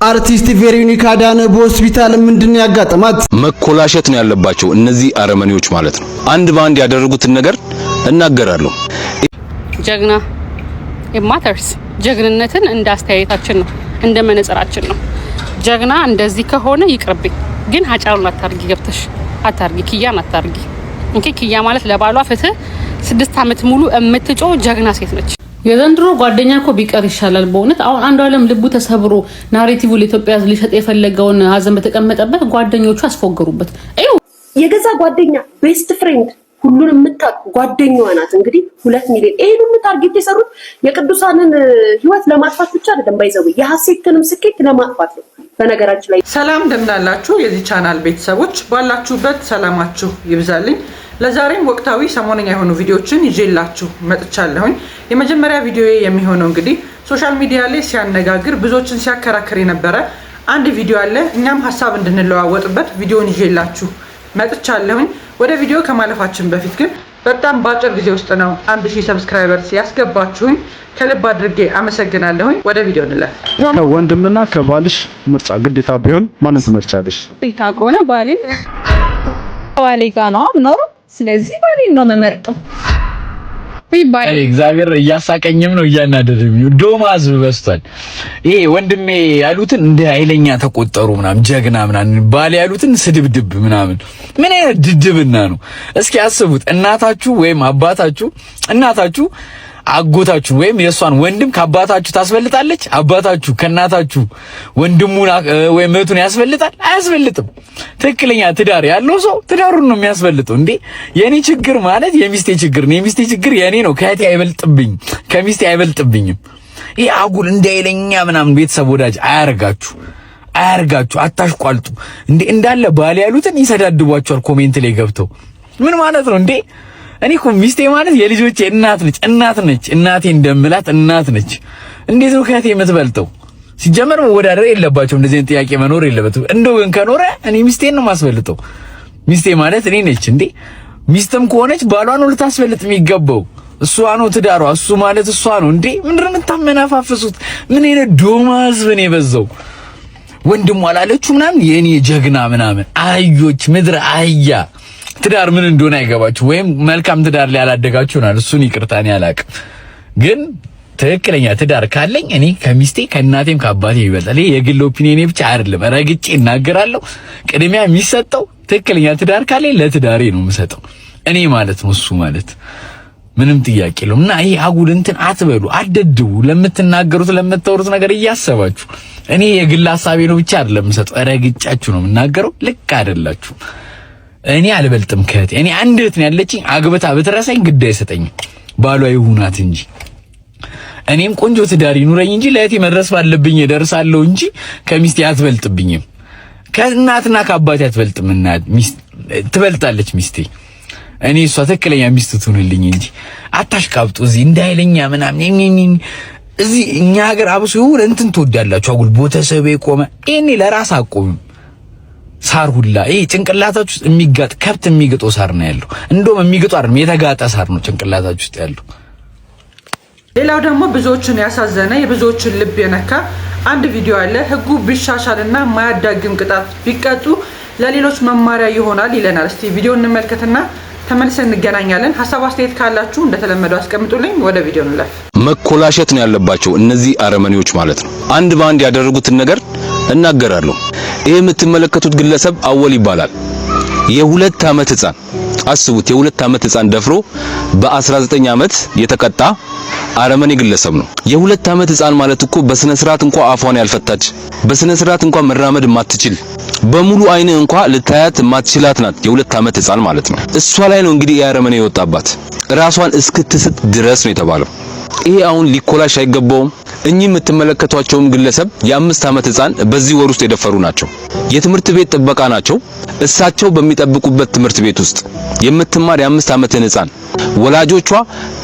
አርቲስት ቬሮኒካ አዳነ በሆስፒታል ምንድነው ያጋጠማት? መኮላሸት ነው ያለባቸው እነዚህ አረመኔዎች ማለት ነው። አንድ ባንድ ያደረጉትን ነገር እናገራለሁ። ጀግና ማተርስ ጀግንነትን እንደ አስተያየታችን ነው፣ እንደ መነጽራችን ነው። ጀግና እንደዚህ ከሆነ ይቅርብኝ፣ ግን ሀጫሉን አታርጊ፣ ገብተሽ አታርጊ፣ ኪያን አታርጊ። ኪያ ማለት ለባሏ ፍትህ 6 አመት ሙሉ እምትጮ ጀግና ሴት ነች። የዘንድሮ ጓደኛ እኮ ቢቀር ይሻላል በእውነት። አሁን አንዱ ዓለም ልቡ ተሰብሮ ናሬቲቭ ለኢትዮጵያ ሊሰጥ የፈለገውን ሀዘን በተቀመጠበት ጓደኞቹ አስፎገሩበት። የገዛ ጓደኛ ቤስት ፍሬንድ ሁሉን የምታውቅ ጓደኛዋ ናት። እንግዲህ 2 ሚሊዮን ይሄን ሁሉ ታርጌት የሰሩት የቅዱሳንን ህይወት ለማጥፋት ብቻ አይደለም፣ ባይዘው የሐሴትንም ስኬት ለማጥፋት ነው። በነገራችን ላይ ሰላም እንደምናላችሁ የዚህ ቻናል ቤተሰቦች ባላችሁበት ሰላማችሁ ይብዛልኝ። ለዛሬም ወቅታዊ ሰሞነኛ የሆኑ ቪዲዮዎችን ይዤላችሁ መጥቻለሁኝ። የመጀመሪያ ቪዲዮ የሚሆነው እንግዲህ ሶሻል ሚዲያ ላይ ሲያነጋግር ብዙዎችን ሲያከራክር የነበረ አንድ ቪዲዮ አለ። እኛም ሀሳብ እንድንለዋወጥበት ቪዲዮን ይዤላችሁ መጥቻለሁኝ። ወደ ቪዲዮ ከማለፋችን በፊት ግን በጣም በአጭር ጊዜ ውስጥ ነው 1000 ሰብስክራይበርስ ያስገባችሁኝ፣ ከልብ አድርጌ አመሰግናለሁኝ። ወደ ቪዲዮ እንለፍ። ከወንድምና ከባልሽ ምርጫ ግዴታ ቢሆን ማንን ትመርጫለሽ? ግዴታ ከሆነ ባሌ ጋር ነው የምኖረው። ስለዚህ ባሌን ነው የምመርጠው። እግዚአብሔር እያሳቀኝም ነው እያናደደኝ ነው። ዶማዝ በስቷል። ይሄ ወንድሜ ያሉትን እንደ ኃይለኛ ተቆጠሩ ምናምን ጀግና ምናምን ባል ያሉትን ስድብድብ ምናምን ምን አይነት ድድብና ነው? እስኪ አስቡት። እናታችሁ ወይም አባታችሁ እናታችሁ አጎታችሁ ወይም የሷን ወንድም ከአባታችሁ ታስፈልጣለች? አባታችሁ ከእናታችሁ ወንድሙን ወይም እህቱን ያስፈልጣል? አያስፈልጥም። ትክክለኛ ትዳር ያለው ሰው ትዳሩን ነው የሚያስፈልጠው። እንዴ የኔ ችግር ማለት የሚስቴ ችግር ነው፣ የሚስቴ ችግር የኔ ነው፣ ከእህቴ አይበልጥብኝ፣ ከሚስቴ አይበልጥብኝም። ይሄ አጉል እንዳይለኛ ምናምን ቤተሰብ ወዳጅ አያርጋችሁ፣ አታሽቋልጡ። እንዴ እንዳለ ባል ያሉትን ይሰዳድቧቸዋል ኮሜንት ላይ ገብተው። ምን ማለት ነው እንዴ? እኔ እኮ ሚስቴ ማለት የልጆቼ እናት ነች። እናቴ እንደምላት እናት ነች። እንዴት ነው ከእህቴ የምትበልጠው? ሲጀመር መወዳደር የለባቸው። እንደዚህ አይነት ጥያቄ መኖር የለበትም። እንደው ግን ከኖረ እኔ ሚስቴን ነው ማስበልጠው። ሚስቴ ማለት እኔ ነች እንዴ። ሚስትም ከሆነች ባሏን ነው ልታስበልጥ የሚገባው። እሷ ነው ትዳሯ፣ እሱ ማለት እሷ ነው እንዴ። ምንድነው የምታመናፋፍሱት? ምን አይነት ዶማ ህዝብ ነው የበዛው? ወንድሟ አላለችው ምናምን የኔ ጀግና ምናምን አህዮች፣ ምድር አህያ። ትዳር ምን እንደሆነ አይገባችሁ፣ ወይም መልካም ትዳር ላይ ያላደጋችሁ ነው። እሱን ይቅርታኔ አላቅም። ግን ትክክለኛ ትዳር ካለኝ እኔ ከሚስቴ ከእናቴም ከአባቴ ይበልጣል። ይሄ የግል ኦፒኒየኔ ብቻ አይደለም፣ ረግጬ እናገራለሁ። ቅድሚያ የሚሰጠው ትክክለኛ ትዳር ካለኝ ለትዳሬ ነው የምሰጠው እኔ ማለት ነው። እሱ ማለት ምንም ጥያቄ የለውም። እና ይሄ አጉል እንትን አትበሉ፣ አደድቡ። ለምትናገሩት ለምታወሩት ነገር እያሰባችሁ እኔ የግል ሐሳቤ ነው ብቻ አይደለም የምሰጠው፣ ረግጫችሁ ነው የምናገረው። ልክ አይደላችሁ። እኔ አልበልጥም ከእህቴ። እኔ አንድ እህት ነው ያለችኝ፣ አግብታ ብትረሳኝ ግድ አይሰጠኝም፣ ባሏ ይሁናት እንጂ። እኔም ቆንጆ ትዳር ይኑረኝ እንጂ ለእህቴ መድረስ ባለብኝ እደርሳለሁ እንጂ ከሚስቴ አትበልጥብኝም። ከእናትና ከአባቴ አትበልጥም። ትበልጣለች ሚስቴ። እኔ እሷ ትክክለኛ ሚስት ትሁንልኝ እንጂ አታሽቃብጡ። እዚህ እንዳይለኛ ምናምን እዚህ እኛ ሀገር አብሶ ይሁን እንትን ትወዳላችሁ አጉል ቦተሰቤ ቆመ። እኔ ለራስ አቆም ሳር ሁላ ይሄ ጭንቅላታችሁ ውስጥ የሚጋጥ ከብት የሚግጠው ሳር ነው ያለው። እንደውም የሚግጠው አይደለም የተጋጠ ሳር ነው ጭንቅላታችሁ ውስጥ ያለው። ሌላው ደግሞ ብዙዎችን ያሳዘነ የብዙዎችን ልብ የነካ አንድ ቪዲዮ አለ። ህጉ ቢሻሻልና ማያዳግም ቅጣት ቢቀጡ ለሌሎች መማሪያ ይሆናል ይለናል። እስቲ ቪዲዮ እንመልከትና ተመልሰን እንገናኛለን። ሐሳብ አስተያየት ካላችሁ እንደተለመደው አስቀምጡልኝ። ወደ ቪዲዮ እንለፍ። መኮላሸት ነው ያለባቸው እነዚህ አረመኔዎች ማለት ነው። አንድ ባንድ ያደረጉትን ነገር እናገራለሁ። ይሄ የምትመለከቱት ግለሰብ አወል ይባላል። የ2 አመት ህፃን አስቡት፣ የ2 አመት ህፃን ደፍሮ በ19 አመት የተቀጣ አረመኔ ግለሰብ ነው። የ2 አመት ህፃን ማለት እኮ በስነ ስርዓት እንኳን አፏን ያልፈታች፣ በስነ ስርዓት እንኳን መራመድ ማትችል፣ በሙሉ አይን እንኳን ልታያት ማትችላት ናት የ2 አመት ህፃን ማለት ነው። እሷ ላይ ነው እንግዲህ ያረመኔ የወጣባት፣ ራሷን እስክትስት ድረስ ነው የተባለው። ይሄ አሁን ሊኮላሽ አይገባውም። እኚህ የምትመለከቷቸውም ግለሰብ የ5 አመት ህፃን በዚህ ወር ውስጥ የደፈሩ ናቸው። የትምህርት ቤት ጥበቃ ናቸው። እሳቸው በሚጠብቁበት ትምህርት ቤት ውስጥ የምትማር የ5 አመትን ህፃን ወላጆቿ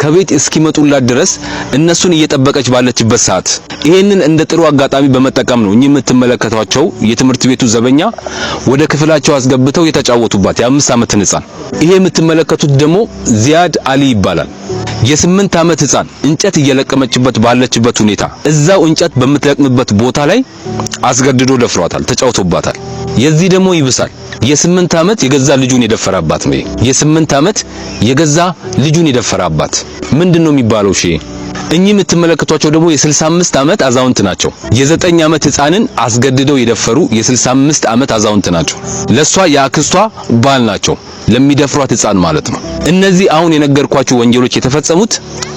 ከቤት እስኪመጡላት ድረስ እነሱን እየጠበቀች ባለችበት ሰዓት ይሄንን እንደ ጥሩ አጋጣሚ በመጠቀም ነው እኚህ የምትመለከቷቸው የትምህርት ቤቱ ዘበኛ ወደ ክፍላቸው አስገብተው የተጫወቱባት የ5 አመትን ህፃን። ይሄ የምትመለከቱት ደግሞ ዚያድ አሊ ይባላል። የ8 አመት ህፃን እንጨት እየለቀመችበት ባለችበት ሁኔታ እዛው እንጨት በምትለቅምበት ቦታ ላይ አስገድዶ ደፍሯታል፣ ተጫውቶባታል። የዚህ ደግሞ ይብሳል። የ8 ዓመት የገዛ ልጁን የደፈራባት ነው። የ8 ዓመት የገዛ ልጁን የደፈራባት ምንድነው የሚባለው? እሺ እኚህ የምትመለከቷቸው ደግሞ የ65 ዓመት አዛውንት ናቸው። የ9 ዓመት ህፃንን አስገድደው የደፈሩ የ65 ዓመት አዛውንት ናቸው። ለሷ የአክስቷ ባል ናቸው፣ ለሚደፍሯት ህፃን ማለት ነው። እነዚህ አሁን የነገርኳችሁ ወንጀሎች የተፈጸሙት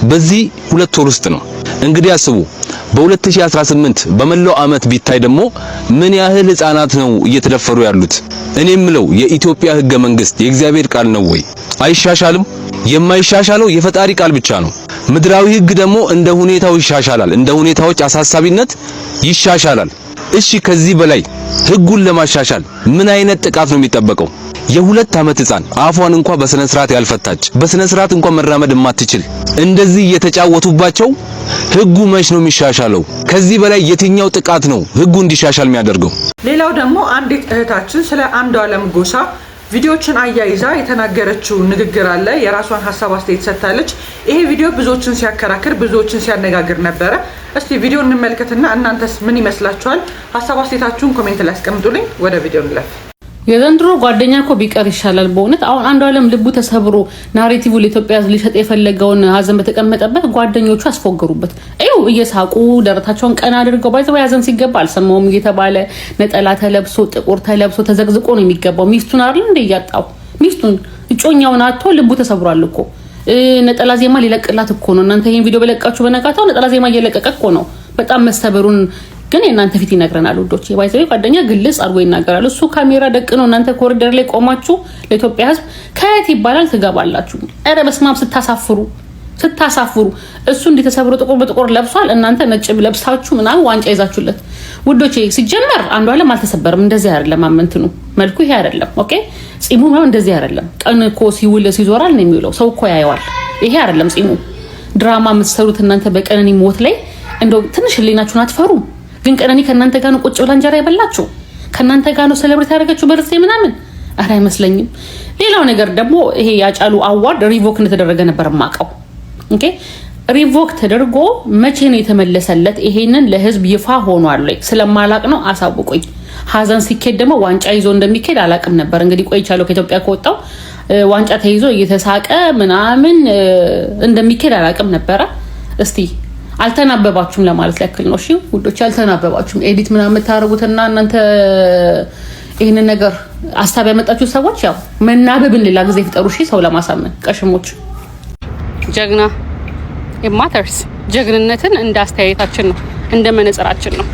በዚህ 2 ወር ውስጥ ነው። እንግዲህ አስቡ፣ በ2018 በመላው ዓመት ቢታይ ደግሞ ምን ያህል ህፃናት ነው እየተደፈሩ ያሉት? እኔ የምለው የኢትዮጵያ ህገ መንግስት የእግዚአብሔር ቃል ነው ወይ? አይሻሻልም? የማይሻሻለው የፈጣሪ ቃል ብቻ ነው። ምድራዊ ህግ ደግሞ እንደ ሁኔታው ይሻሻላል፣ እንደ ሁኔታዎች አሳሳቢነት ይሻሻላል። እሺ ከዚህ በላይ ህጉን ለማሻሻል ምን አይነት ጥቃት ነው የሚጠበቀው? የ2 ዓመት ህፃን አፏን እንኳን በስነ ስርዓት ያልፈታች፣ በስነ ስርዓት እንኳን መራመድ የማትችል እንደዚህ እየተጫወቱባቸው ህጉ መች ነው የሚሻሻለው? ከዚህ በላይ የትኛው ጥቃት ነው ህጉ እንዲሻሻል የሚያደርገው? ሌላው ደግሞ አንዲት እህታችን ስለ አንዷለም ጎሳ ቪዲዮችን አያይዛ የተናገረችው ንግግር አለ። የራሷን ሐሳብ አስተያየት ሰጥታለች። ይሄ ቪዲዮ ብዙዎችን ሲያከራክር፣ ብዙዎችን ሲያነጋግር ነበረ። እስቲ ቪዲዮ እንመልከትና እናንተስ ምን ይመስላችኋል? ሐሳብ አስተያየታችሁን ኮሜንት ላይ አስቀምጡልኝ። ወደ ቪዲዮ እንለፍ። የዘንድሮ ጓደኛ እኮ ቢቀር ይሻላል በእውነት። አሁን አንዷለም ልቡ ተሰብሮ ናሬቲቭ ለኢትዮጵያ ሊሸጥ የፈለገውን ሀዘን በተቀመጠበት ጓደኞቹ አስፎገሩበት። አይው እየሳቁ ደረታቸውን ቀና አድርገው ባይዘው ሀዘን ሲገባ አልሰማውም እየተባለ ነጠላ ተለብሶ ጥቁር ተለብሶ ተዘግዝቆ ነው የሚገባው። ሚስቱን አይደል እንደ ያጣው ሚስቱን እጮኛውን አጥቶ ልቡ ተሰብሯል እኮ። ነጠላ ዜማ ሊለቅላት እኮ ነው። እናንተ ይሄን ቪዲዮ በለቃችሁ በነጋታው ነጠላ ዜማ እየለቀቀ እኮ ነው። በጣም መሰበሩን ግን እናንተ ፊት ይነግረናል ውዶች። የባይዘው ጓደኛ ግልጽ አድርጎ ይናገራል። እሱ ካሜራ ደቅኖ እናንተ ኮሪደር ላይ ቆማችሁ ለኢትዮጵያ ሕዝብ ከየት ይባላል ትገባላችሁ። ኧረ በስማም ስታሳፍሩ። እሱ እንዲተሰብሮ ጥቁር በጥቁር ለብሷል። እናንተ ነጭ ለብሳችሁ ምናምን ዋንጫ ይዛችሁለት ውዶቼ። ሲጀመር አንዷለም አልተሰበረም። እንደዚህ አይደለም አመንትኑ መልኩ ይሄ አይደለም። ኦኬ ጺሙ ነው እንደዚህ አይደለም። ቀን እኮ ሲውል ሲዞራል ነው የሚውለው። ሰው እኮ ያየዋል። ይሄ አይደለም ጺሙ። ድራማ የምትሰሩት እናንተ በቀነኒ ሞት ላይ እንደው ትንሽ ህሊናችሁን አትፈሩም? ግን ቀነኒ ከናንተ ጋር ነው ቁጭ ብላ እንጀራ የበላችሁ? ከናንተ ጋር ነው ሴሌብሬት ያደረገችው በርዝዴ ምናምን? አረ አይመስለኝም። ሌላው ነገር ደግሞ ይሄ ያጫሉ አዋርድ ሪቮክ እንደተደረገ ነበር ማቀው። ኦኬ ሪቮክ ተደርጎ መቼ ነው የተመለሰለት? ይሄንን ለህዝብ ይፋ ሆኗል ወይ? ስለማላቅ ነው አሳውቁኝ። ሀዘን ሲኬድ ደግሞ ዋንጫ ይዞ እንደሚኬድ አላቅም ነበር። እንግዲህ ቆይቻለሁ ከኢትዮጵያ ከወጣው ዋንጫ ተይዞ እየተሳቀ ምናምን እንደሚኬድ አላቅም ነበረ። እስቲ አልተናበባችሁም ለማለት ያክል ነው። እሺ ውዶች አልተናበባችሁም። ኤዲት ምናምን የምታረጉትና እናንተ ይሄን ነገር ሐሳብ ያመጣችሁ ሰዎች ያው መናበብን ሌላ ጊዜ ፍጠሩ። እሺ ሰው ለማሳመን ቀሽሞች። ጀግና ማተርስ ጀግንነትን እንደ አስተያየታችን ነው፣ እንደ መነጽራችን ነው።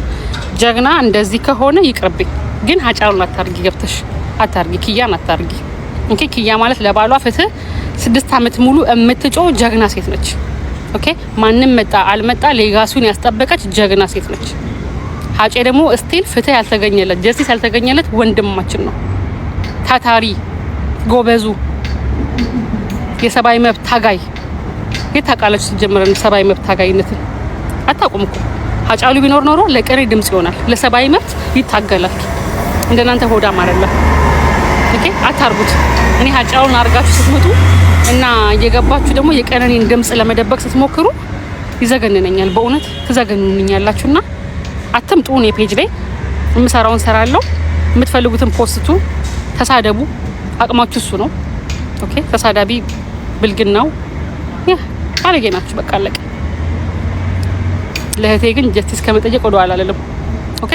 ጀግና እንደዚህ ከሆነ ይቅርብኝ። ግን ሀጫሉን አታርጊ፣ ገብተሽ አታርጊ፣ ኪያን አታርጊ። ኦኬ ኪያ ማለት ለባሏ ፍትህ 6 ዓመት ሙሉ እምትጮ ጀግና ሴት ነች። ኦኬ ማንም መጣ አልመጣ ሌጋሱን ያስጠበቀች ጀግና ሴት ነች። ሀጬ ደግሞ ስቲል ፍትህ ያልተገኘለት ጀስቲስ ያልተገኘለት ወንድማችን ነው። ታታሪ ጎበዙ የሰባይ መብት ታጋይ የታቃለች ሲጀመር ሰባይ መብት ታጋይነትን አታውቁም እኮ። ሀጫሉ ቢኖር ኖሮ ለቀሪ ድምጽ ይሆናል፣ ለሰባይ መብት ይታገላል። እንደናንተ ሆዳም አይደለም። ኦኬ አታርጉት። እኔ ሀጫሉን አርጋችሁ ስትመጡ እና እየገባችሁ ደግሞ የቀነኒን ድምጽ ለመደበቅ ስትሞክሩ ይዘገንነኛል። በእውነት ትዘገንኑኛላችሁና አትምጡ። እኔ ፔጅ ላይ የምሰራውን ሰራለሁ። የምትፈልጉትን ፖስቱ፣ ተሳደቡ። አቅማችሁ እሱ ነው። ኦኬ ተሳዳቢ ብልግናው ባለጌ ናችሁ። በቃ አለቀ። ለእህቴ ግን ጀስቲስ ከመጠየቅ ወደ ኋላ አልልም። ኦኬ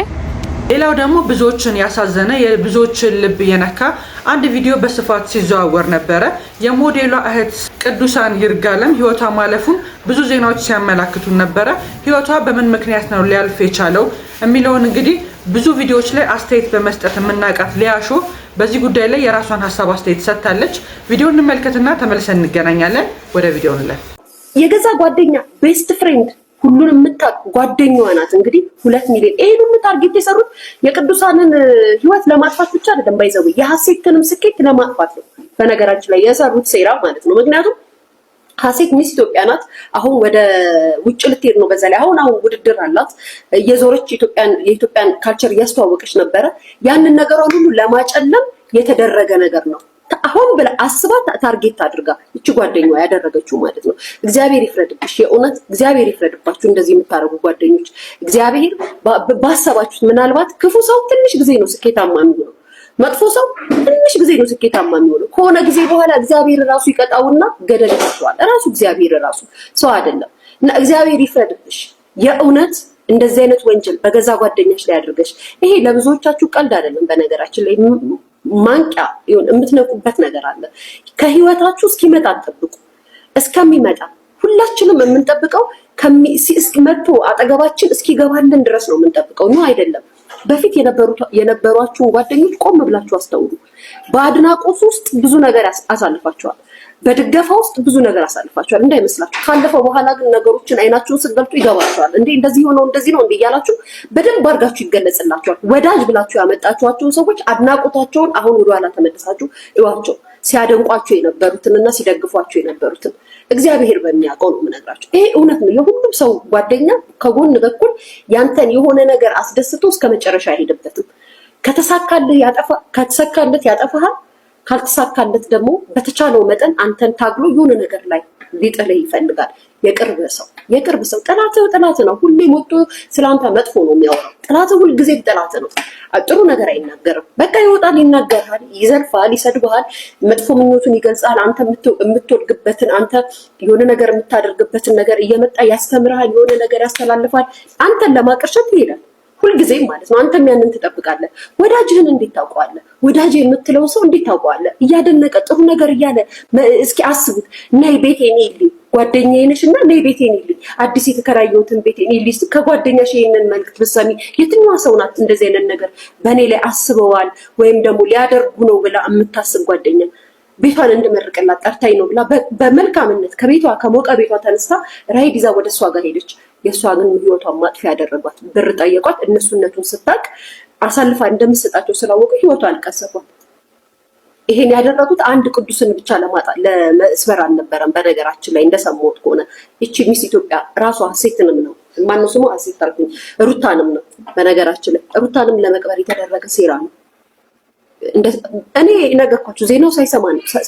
ሌላው ደግሞ ብዙዎችን ያሳዘነ የብዙዎችን ልብ የነካ አንድ ቪዲዮ በስፋት ሲዘዋወር ነበረ። የሞዴሏ እህት ቅዱሳን ይርጋለም ህይወቷ ማለፉን ብዙ ዜናዎች ሲያመላክቱ ነበረ። ህይወቷ በምን ምክንያት ነው ሊያልፍ የቻለው የሚለውን እንግዲህ ብዙ ቪዲዮዎች ላይ አስተያየት በመስጠት የምናውቃት ሊያሾ በዚህ ጉዳይ ላይ የራሷን ሀሳብ አስተያየት ሰጥታለች። ቪዲዮ እንመልከትና ተመልሰን እንገናኛለን። ወደ ቪዲዮ እንለፍ። የገዛ ጓደኛ ቤስት ፍሬንድ ሁሉን የምታውቅ ጓደኛዋ ናት። እንግዲህ 2 ሚሊዮን ይሄን ሁሉ ታርጌት የሰሩት የቅዱሳንን ህይወት ለማጥፋት ብቻ አይደለም፣ ባይዘው የሐሴትንም ስኬት ለማጥፋት ነው። በነገራችን ላይ የሰሩት ሴራ ማለት ነው። ምክንያቱም ሐሴት ሚስ ኢትዮጵያ ናት። አሁን ወደ ውጭ ልትሄድ ነው። በዛ ላይ አሁን ውድድር አላት። የዞረች የኢትዮጵያን ካልቸር እያስተዋወቀች ነበረ። ያንን ነገሯን ሁሉ ለማጨለም የተደረገ ነገር ነው። አሁን ብላ አስባ ታርጌት አድርጋ እቺ ጓደኛዋ ያደረገችው ማለት ነው። እግዚአብሔር ይፍረድብሽ፣ የእውነት እግዚአብሔር ይፍረድባችሁ እንደዚህ የምታረጉ ጓደኞች። እግዚአብሔር ባሰባችሁት ምናልባት ክፉ ሰው ትንሽ ጊዜ ነው ስኬታማ የሚሆነው፣ መጥፎ ሰው ትንሽ ጊዜ ነው ስኬታማ የሚሆነው። ከሆነ ጊዜ በኋላ እግዚአብሔር ራሱ ይቀጣውና ገደል ይወስደዋል። ራሱ እግዚአብሔር ራሱ ሰው አይደለም። እና እግዚአብሔር ይፍረድብሽ የእውነት እንደዚህ አይነት ወንጀል በገዛ ጓደኛሽ ላይ አድርገሽ። ይሄ ለብዙዎቻችሁ ቀልድ አይደለም። በነገራችን ላይ ማንቂያ ይሁን የምትነቁበት ነገር አለ። ከህይወታችሁ እስኪመጣ ጠብቁ። እስከሚመጣ ሁላችንም የምንጠብቀው መጥቶ አጠገባችን እስኪገባልን ድረስ ነው የምንጠብቀው ነው አይደለም። በፊት የነበሯችሁን ጓደኞች ቆም ብላችሁ አስተውሉ። በአድናቆት ውስጥ ብዙ ነገር አሳልፋችኋል። በድገፋ ውስጥ ብዙ ነገር አሳልፋችኋል እንዳይመስላችሁ። ካለፈው በኋላ ግን ነገሮችን አይናችሁን ስትገልጡ ይገባችኋል። እንደዚህ ሆነው እንደዚህ ነው እያላችሁ በደንብ አድርጋችሁ ይገለጽላችኋል። ወዳጅ ብላችሁ ያመጣችኋቸውን ሰዎች አድናቆታቸውን አሁን ወደኋላ ተመልሳችሁ እዩዋቸው። ሲያደንቋቸው የነበሩትንና ሲደግፏቸው የነበሩትን እግዚአብሔር በሚያውቀው ነው የምነግራቸው። ይሄ እውነት ነው። የሁሉም ሰው ጓደኛ ከጎን በኩል ያንተን የሆነ ነገር አስደስቶ እስከ መጨረሻ አይሄድበትም። ከተሳካለት ያጠፋሃል። ካልተሳካለት ደግሞ በተቻለው መጠን አንተን ታግሎ የሆነ ነገር ላይ ሊጥልህ ይፈልጋል። የቅርብ ሰው ጠላት ነው። ሁሌ ሞቶ ስላንተ መጥፎ ነው የሚያወራው። ጠላት ሁሉ ጊዜ ጠላት ነው። ጥሩ ነገር አይናገርም። በቃ ይወጣል፣ ይናገራል፣ ይዘልፋል፣ ይሰድብሃል፣ መጥፎ ምኞቱን ይገልጻል። አንተ የምትወድግበትን አንተ የሆነ ነገር የምታደርግበትን ነገር እየመጣ ያስተምርሃል፣ የሆነ ነገር ያስተላልፋል። አንተን ለማቀርሸት ይሄዳል ሁልጊዜም ማለት ነው። አንተም ያንን ትጠብቃለህ። ወዳጅህን እንዴት ታውቀዋለህ? ወዳጅ የምትለው ሰው እንዴት ታውቀዋለህ? እያደነቀ ጥሩ ነገር እያለ እስኪ አስቡት። ነይ ቤቴን ይልኝ ጓደኛዬ ነሽና ነይ ቤቴን ይልኝ፣ አዲስ የተከራየሁትን ቤቴን ይልኝ። ከጓደኛሽ ይሄንን መልክት ብትሰሚ የትኛዋ ሰው ናት እንደዚህ አይነት ነገር በእኔ ላይ አስበዋል ወይም ደግሞ ሊያደርጉ ነው ብላ የምታስብ ጓደኛ ቤቷን እንድመርቅላት ጠርታኝ ነው ብላ በመልካምነት ከቤቷ ከሞቀ ቤቷ ተነስታ ራይድ ይዛ ወደ እሷ ጋር ሄደች። የእሷ ግን ህይወቷን ማጥፊያ ያደረጓት። ብር ጠየቋት። እነሱነቱን ስታቅ አሳልፋ እንደምትሰጣቸው ስላወቁ ህይወቷን አልቀሰፏት። ይሄን ያደረጉት አንድ ቅዱስን ብቻ ለመስበር አልነበረም። በነገራችን ላይ እንደሰማሁት ከሆነ እቺ ሚስ ኢትዮጵያ ራሷ ሀሴትንም ነው ማነው ስሙ ሀሴት ታርኩኝ ሩታንም ነው። በነገራችን ላይ ሩታንም ለመቅበር የተደረገ ሴራ ነው። እኔ ነገርኳችሁ። ዜናው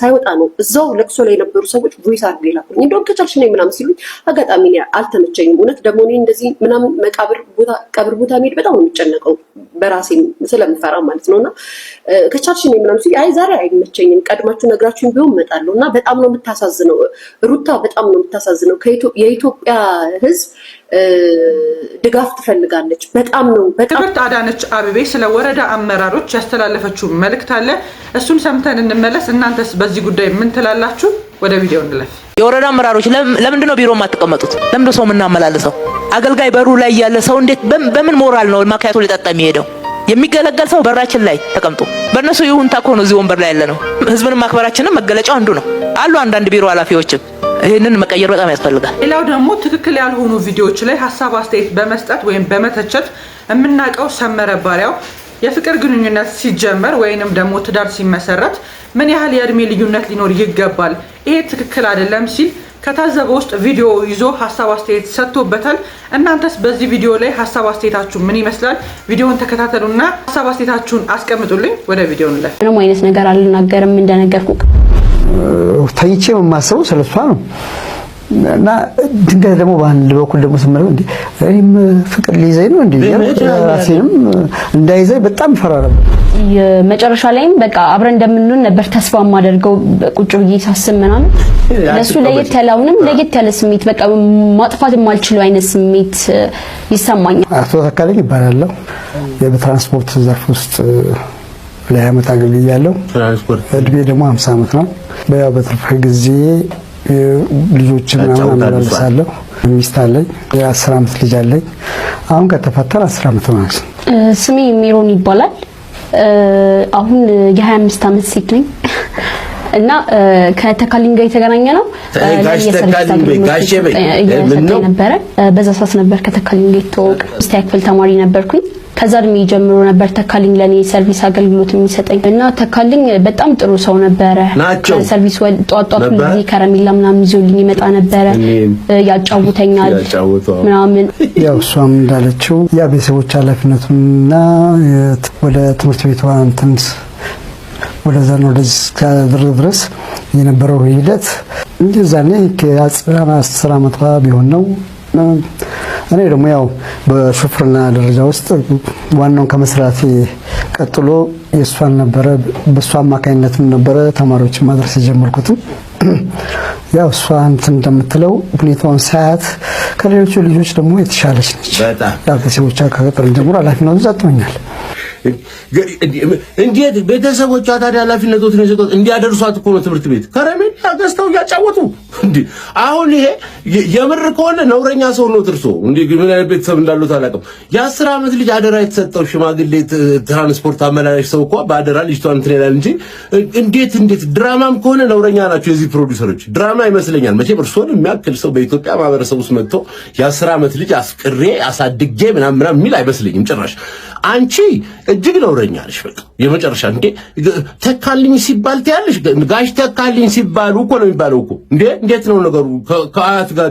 ሳይወጣ ነው እዛው ለቅሶ ላይ የነበሩ ሰዎች ቮይስ አድርገው ይላኩልኝ። እንደውም ከቻልሽ ነይ ምናምን ሲሉኝ አጋጣሚ አልተመቸኝም። እውነት ደግሞ እኔ እንደዚህ ምናምን ቀብር ቦታ መሄድ በጣም ነው የሚጨነቀው በራሴ ስለምፈራ ማለት ነውና ከቻልሽ ነይ ምናምን ሲሉኝ አይ ዛሬ አይመቸኝም፣ ቀድማችሁ ነግራችሁኝ ቢሆን እመጣለሁ። እና በጣም ነው የምታሳዝነው ሩታ፣ በጣም ነው የምታሳዝነው። የኢትዮጵያ ሕዝብ ድጋፍ ትፈልጋለች። በጣም ነው ክብርት አዳነች አቤቤ ስለ ወረዳ አመራሮች ያስተላለፈችው መልእክት አለ። እሱን ሰምተን እንመለስ። እናንተስ በዚህ ጉዳይ ምን ትላላችሁ? ወደ ቪዲዮ እንለፍ። የወረዳ አመራሮች ለምንድነው ቢሮ የማትቀመጡት? ለምንድነው ሰው የምናመላልሰው? አገልጋይ በሩ ላይ ያለ ሰው እንዴት በምን ሞራል ነው ማካያቶ ሊጠጣ የሚሄደው? የሚገለገል ሰው በራችን ላይ ተቀምጦ በእነሱ ይሁንታ እኮ ነው እዚህ ወንበር ላይ ያለ ነው። ህዝብን ማክበራችንም መገለጫው አንዱ ነው። አሉ አንዳንድ ቢሮ ኃላፊዎችም ይሄንን መቀየር በጣም ያስፈልጋል። ሌላው ደግሞ ትክክል ያልሆኑ ቪዲዮዎች ላይ ሀሳብ አስተያየት በመስጠት ወይም በመተቸት የምናውቀው ሰመረ ባሪያው የፍቅር ግንኙነት ሲጀመር ወይንም ደግሞ ትዳር ሲመሰረት ምን ያህል የእድሜ ልዩነት ሊኖር ይገባል፣ ይሄ ትክክል አይደለም ሲል ከታዘበው ውስጥ ቪዲዮ ይዞ ሀሳብ አስተያየት ሰጥቶበታል። እናንተስ በዚህ ቪዲዮ ላይ ሀሳብ አስተያየታችሁ ምን ይመስላል? ቪዲዮውን ተከታተሉና ሀሳብ አስተያየታችሁን አስቀምጡልኝ። ወደ ቪዲዮ እንለፍ። ምንም አይነት ነገር አልናገርም እንደነገርኩ ተይቼ የማስበው ስለሷ ነው። እና ድንገት ደግሞ በአንድ በኩል ደግሞ ስመረው እንዴ እኔም ፍቅር ሊይዘኝ ነው እንዴ ራሴንም እንዳይዘኝ በጣም ፈራ ነበር። መጨረሻ ላይም በቃ አብረን እንደምንሆን ነበር ተስፋ የማደርገው። ቁጭ ብዬ ሳስብ ምናምን ለሱ ለየት ያለ ስሜት በቃ ማጥፋት የማልችለው አይነት ስሜት ይሰማኛል። አቶ ተካልኝ ይባላል። የትራንስፖርት ዘርፍ ውስጥ ለዓመት አገልግያለሁ። እድሜ ደግሞ 50 ዓመት ነው። በትርፍ ጊዜ ልጆችን አመላልሳለሁ። ሚስት አለኝ፣ የ10 ዓመት ልጅ አለኝ። አሁን ከተፈታን 10 ዓመት ማለት ነው። ስሜ ሜሮን ይባላል። አሁን የ25 ዓመት ሴት ነኝ እና ከተካልኝ ጋር የተገናኘ ነው። ነበረ በዛ ሰዓት ነበር ከተካልኝ ጋር የተዋወቅ። ስታይል ክፍል ተማሪ ነበርኩኝ። ከዛ እድሜ ጀምሮ ነበር ተካልኝ ለኔ ሰርቪስ አገልግሎት የሚሰጠኝ እና ተካልኝ በጣም ጥሩ ሰው ነበረ። ሰርቪስ ጧጧት ሁሉ ጊዜ ከረሜላ ምናምን ይዞልኝ ይመጣ ነበረ፣ ያጫውተኛል ምናምን። ያው እሷም እንዳለችው ያ ቤተሰቦች ኃላፊነቱና ወደ ትምህርት ቤቷ እንትንስ ወደዚህ ድረስ የነበረው ሂደት እንደዛኔ ከ10 ዓመቷ ቢሆን ነው። እኔ ደግሞ ያው በሹፍርና ደረጃ ውስጥ ዋናውን ከመስራቴ ቀጥሎ የሷን ነበረ በሷ አማካኝነትም ነበረ ተማሪዎችን ማድረስ የጀመርኩት። ያው እሷ እንትን እንደምትለው ሁኔታውን ሳያት ከሌሎቹ ልጆች ደግሞ የተሻለች ነች። ያው ከሰዎቿ ከቀጠል ጀምሮ ኃላፊነቱን ሰጥቶኛል። እንዴት ቤተሰቦቿ ታዲያ ኃላፊነቱን የሰጡት እንዲያደርሷት እኮ ነው ትምህርት ቤት ከረሜላ ገዝተው እያጫወቱ እንዴ። አሁን ይሄ የምር ከሆነ ነውረኛ ሰው ነው ትርሶ እንዴ። ምን አይነት ቤተሰብ እንዳሉት አላውቅም። የ10 ዓመት ልጅ አደራ የተሰጠው ሽማግሌ ትራንስፖርት አመላላሽ ሰው እኮ በአደራ ልጅቷን እንትን ይላል እንጂ እንዴት ድራማም ከሆነ ነውረኛ ናቸው የዚህ ፕሮዲዩሰሮች። ድራማ ይመስለኛል መቼም እርሶን የሚያክል ሰው በኢትዮጵያ ማህበረሰብ ውስጥ መጥቶ የ10 ዓመት ልጅ አስቅሬ አሳድጌ ምናምን የሚል አይመስለኝም ጭራሽ። አንቺ እጅግ ነውረኛ ነሽ። በቃ የመጨረሻ እንዴ ተካልኝ ሲባል ትያለሽ። ጋሽ ተካልኝ ሲባሉ እኮ ነው የሚባለው እኮ እንዴት ነው ነገሩ? ከአያት ጋር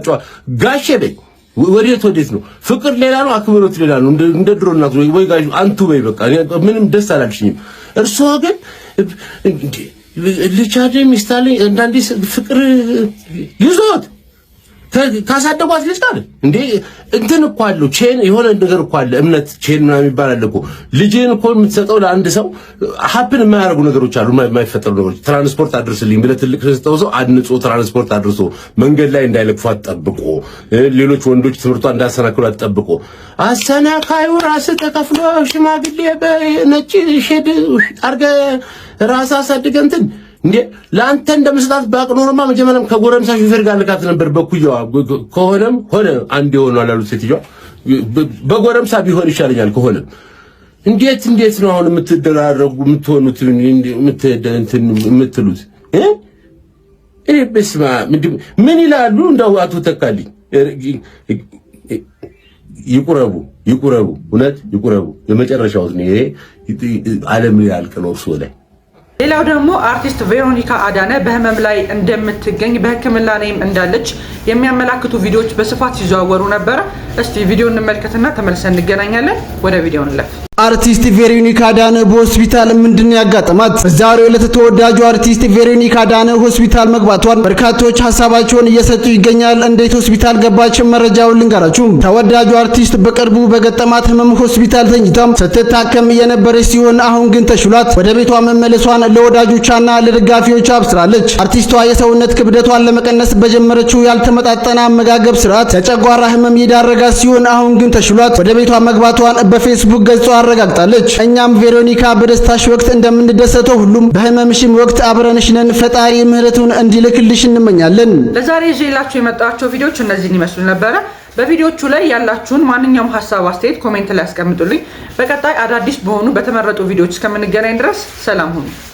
ጋሼ በይ ወዴት ነው? ፍቅር ሌላ ነው፣ አክብሮት ሌላ ነው። እንደ ድሮ እናት ወይ ጋሽ አንቱ በይ በቃ ምንም ደስ አላልሽኝም። እርስዎ ግን እንዴ ልቻደ ሚስታለ አንዳንዴ ፍቅር ይዞት ካሳደጓት ልጅ አይደል እንዴ? እንትን እኮ አለው ቼን የሆነ ነገር እኮ አለ እምነት ቼን ምናምን ይባላል እኮ። ልጅን እኮ የምትሰጠው ለአንድ ሰው ሀፕን የማያደርጉ ነገሮች አሉ፣ የማይፈጠሩ ነገሮች። ትራንስፖርት አድርስልኝ ብለህ ትልቅ ሰው አንጾ ትራንስፖርት አድርሶ መንገድ ላይ እንዳይለቅፏት ጠብቆ፣ ሌሎች ወንዶች ትምህርቷ እንዳሰናክሏት ጠብቆ፣ አሰናካዩ ራስ ተከፍሎ ሽማግሌ በነጭ ሼድ አርገህ ራስ አሳድገህ እንትን እንዴ ላንተ እንደምስጣት ባቅኖርማ መጀመሪያም ከጎረምሳ ሹፌር ጋር ልካት ነበር። በኩያዋ ከሆነም ሆነ አንድ ይሆናል አሉት ሴትዮዋ። በጎረምሳ ቢሆን ይሻለኛል ከሆነ። እንዴት ነው አሁን የምትደራረጉ የምትሆኑት የምትሉት በስማ ምን ይላሉ? እንደው አቶ ተካልኝ ይቁረቡ እውነት ይቁረቡ። የመጨረሻው ነው ይሄ ዓለም ያልቅ ነው እሱ ላይ። ሌላው ደግሞ አርቲስት ቬሮኒካ አዳነ በህመም ላይ እንደምትገኝ በሕክምና ላይም እንዳለች የሚያመላክቱ ቪዲዮዎች በስፋት ሲዘዋወሩ ነበረ። እስቲ ቪዲዮ እንመልከትና ተመልሰን እንገናኛለን። ወደ ቪዲዮ እንለፍ። አርቲስት ቬሮኒካ አዳነ በሆስፒታል ምንድነው ያጋጠማት? በዛሬው ዕለት ተወዳጁ አርቲስት ቬሮኒካ አዳነ ሆስፒታል መግባቷን በርካቶች ሐሳባቸውን እየሰጡ ይገኛል። እንዴት ሆስፒታል ገባች? መረጃውን ልንገራችሁ። ተወዳጁ አርቲስት በቅርቡ በገጠማት ህመም ሆስፒታል ተኝታም ስትታከም የነበረች ሲሆን አሁን ግን ተሽሏት ወደ ቤቷ መመለሷን ለወዳጆቿና ለደጋፊዎቿ አብስራለች። አርቲስቷ የሰውነት ክብደቷን ለመቀነስ በጀመረችው ያልተመጣጠነ አመጋገብ ስርዓት ለጨጓራ ህመም የዳረጋት ሲሆን አሁን ግን ተሽሏት ወደ ቤቷ መግባቷን በፌስቡክ ገጿ አረጋግጣለች። እኛም ቬሮኒካ በደስታሽ ወቅት እንደምንደሰተው ሁሉም በህመምሽም ወቅት አብረንሽ ነን። ፈጣሪ ምህረቱን እንዲልክልሽ እንመኛለን። ለዛሬ ይዤላችሁ የመጣቸው ቪዲዮዎች እነዚህን ይመስሉ ነበረ። በቪዲዮቹ ላይ ያላችሁን ማንኛውም ሐሳብ አስተያየት ኮሜንት ላይ አስቀምጡልኝ። በቀጣይ አዳዲስ በሆኑ በተመረጡ ቪዲዮዎች እስከምንገናኝ ድረስ ሰላም ሁኑ።